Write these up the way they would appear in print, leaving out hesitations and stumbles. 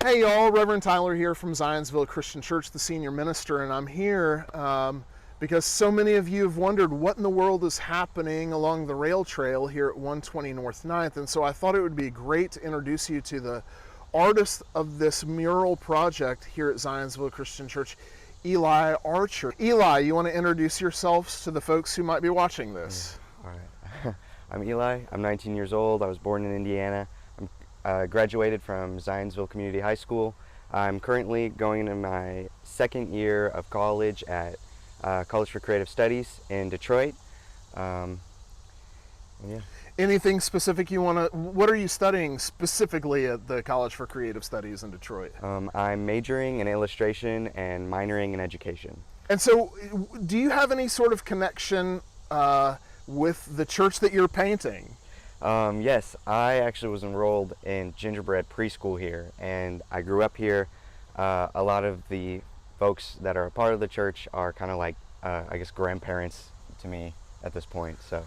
Hey y'all, Reverend Tyler here from Zionsville Christian Church, the senior minister, and I'm here because so many of you have wondered what in the world is happening along the rail trail here at 120 North 9th, and so I thought it would be great to introduce you to the artist of this mural project here at Zionsville Christian Church, Eli Archer. Eli, you want to introduce yourselves to the folks who might be watching this? All right. I'm Eli. I'm 19 years old. I was born in Indiana. I graduated from Zionsville Community High School. I'm currently going into my second year of college at College for Creative Studies in Detroit. Yeah. Anything specific you want to, what are you studying specifically at the College for Creative Studies in Detroit? I'm majoring in illustration and minoring in education. And so, do you have any sort of connection with the church that you're painting? Yes, I actually was enrolled in Gingerbread Preschool here, and I grew up here. A lot of the folks that are a part of the church are kind of like, I guess, grandparents to me at this point, so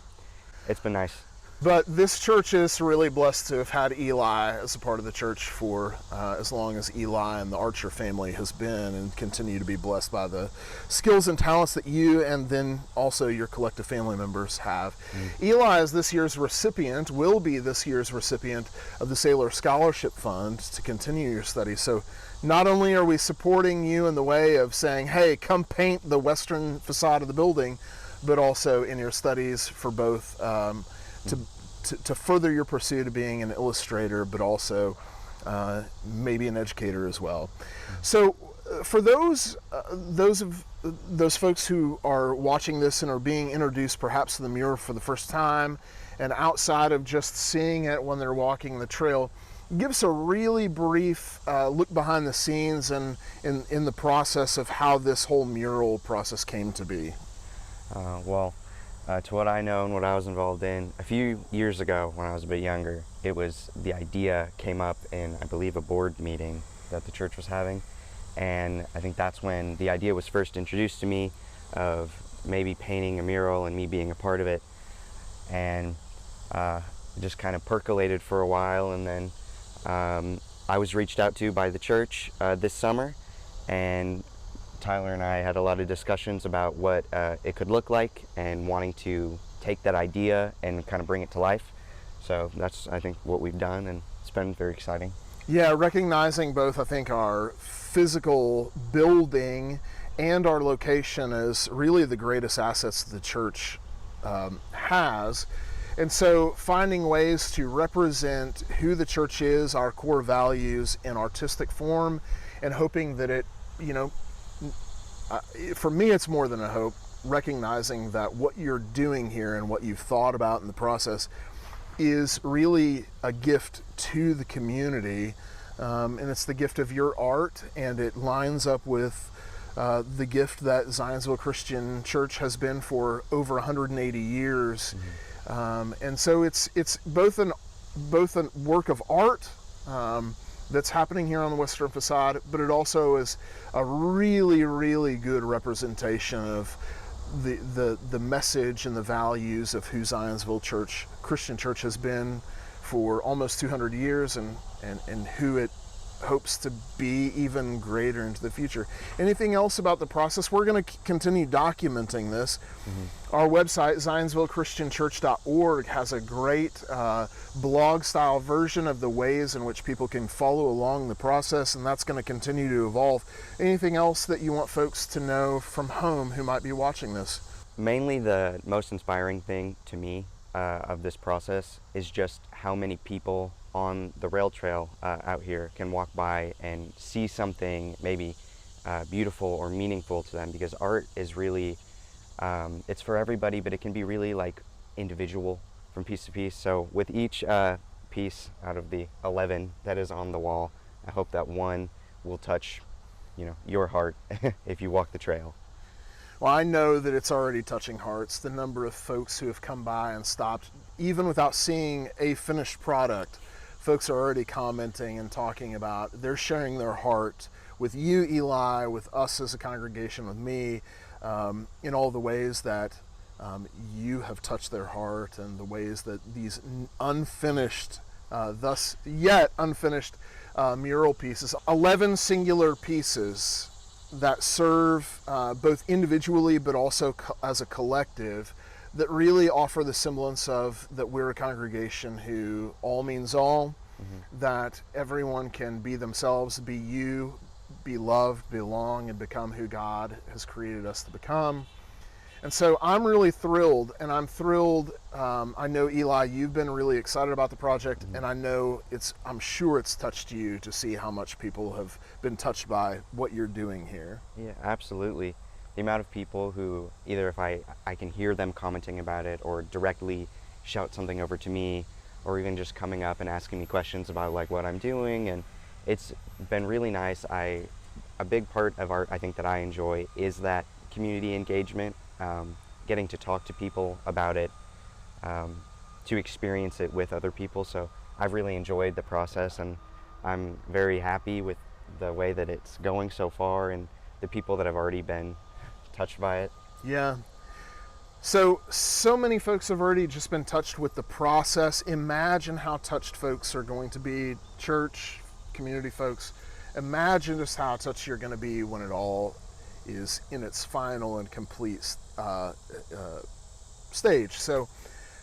it's been nice. But this church is really blessed to have had Eli as a part of the church for as long as Eli and the Archer family has been, and continue to be blessed by the skills and talents that you and then also your collective family members have. Eli is this year's recipient, will be this year's recipient of the Sailor Scholarship Fund to continue your studies. So not only are we supporting you in the way of saying, hey, come paint the western facade of the building, but also in your studies for both to further your pursuit of being an illustrator, but also maybe an educator as well. So for those folks who are watching this and are being introduced perhaps to the mural for the first time, and outside of just seeing it when they're walking the trail, give us a really brief look behind the scenes and in the process of how this whole mural process came to be. To what I know and what I was involved in, a few years ago when I was a bit younger, the idea came up in, I believe, a board meeting that the church was having, and I think that's when the idea was first introduced to me of maybe painting a mural and me being a part of it, and it just kind of percolated for a while, and then I was reached out to by the church this summer, and Tyler and I had a lot of discussions about what it could look like and wanting to take that idea and kind of bring it to life. So that's, I think, what we've done, and it's been very exciting. Yeah, recognizing both, I think, our physical building and our location as really the greatest assets the church has. And so finding ways to represent who the church is, our core values in artistic form, and hoping that it, for me, it's more than a hope, recognizing that what you're doing here and what you've thought about in the process is really a gift to the community, and it's the gift of your art, and it lines up with the gift that Zionsville Christian Church has been for over 180 years. And so it's both a work of art that's happening here on the western facade, but it also is a really, really good representation of the message and the values of who Zionsville Christian Church has been for almost 200 years, and who it hopes to be even greater into the future. Anything else about the process? We're going to continue documenting this. Our website, zionsvillechristianchurch.org, has a great blog-style version of the ways in which people can follow along the process, and that's going to continue to evolve. Anything else that you want folks to know from home who might be watching this? Mainly the most inspiring thing to me of this process is just how many people on the rail trail out here can walk by and see something maybe beautiful or meaningful to them, because art is really, it's for everybody, but it can be really like individual from piece to piece. So with each piece out of the 11 that is on the wall, I hope that one will touch, your heart if you walk the trail. Well, I know that it's already touching hearts. The number of folks who have come by and stopped, even without seeing a finished product, folks are already commenting and talking about, they're sharing their heart with you, Eli, with us as a congregation, with me, in all the ways that you have touched their heart, and the ways that these unfinished thus yet unfinished mural pieces. 11 singular pieces that serve both individually but also as a collective, that really offer the semblance of that we're a congregation who all means all, that everyone can be themselves, be you, be loved, belong, and become who God has created us to become. And so I'm really thrilled, and I'm thrilled. I know, Eli, you've been really excited about the project, and I'm sure it's touched you to see how much people have been touched by what you're doing here. Yeah, absolutely. The amount of people who, either if I can hear them commenting about it, or directly shout something over to me, or even just coming up and asking me questions about like what I'm doing, and it's been really nice. A big part of art I think that I enjoy is that community engagement, getting to talk to people about it, to experience it with other people. So I've really enjoyed the process, and I'm very happy with the way that it's going so far and the people that have already been touched by it. Yeah. So many folks have already just been touched with the process. Imagine how touched folks are going to be, church, community folks. Imagine just how touched you're going to be when it all is in its final and complete stage. So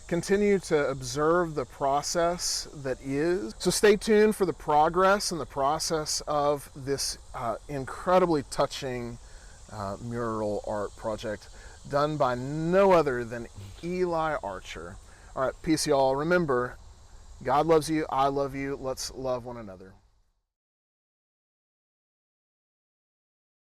continue to observe the process that is. So stay tuned for the progress and the process of this incredibly touching mural art project done by no other than Eli Archer. All right, peace, y'all. Remember, God loves you, I love you. Let's love one another.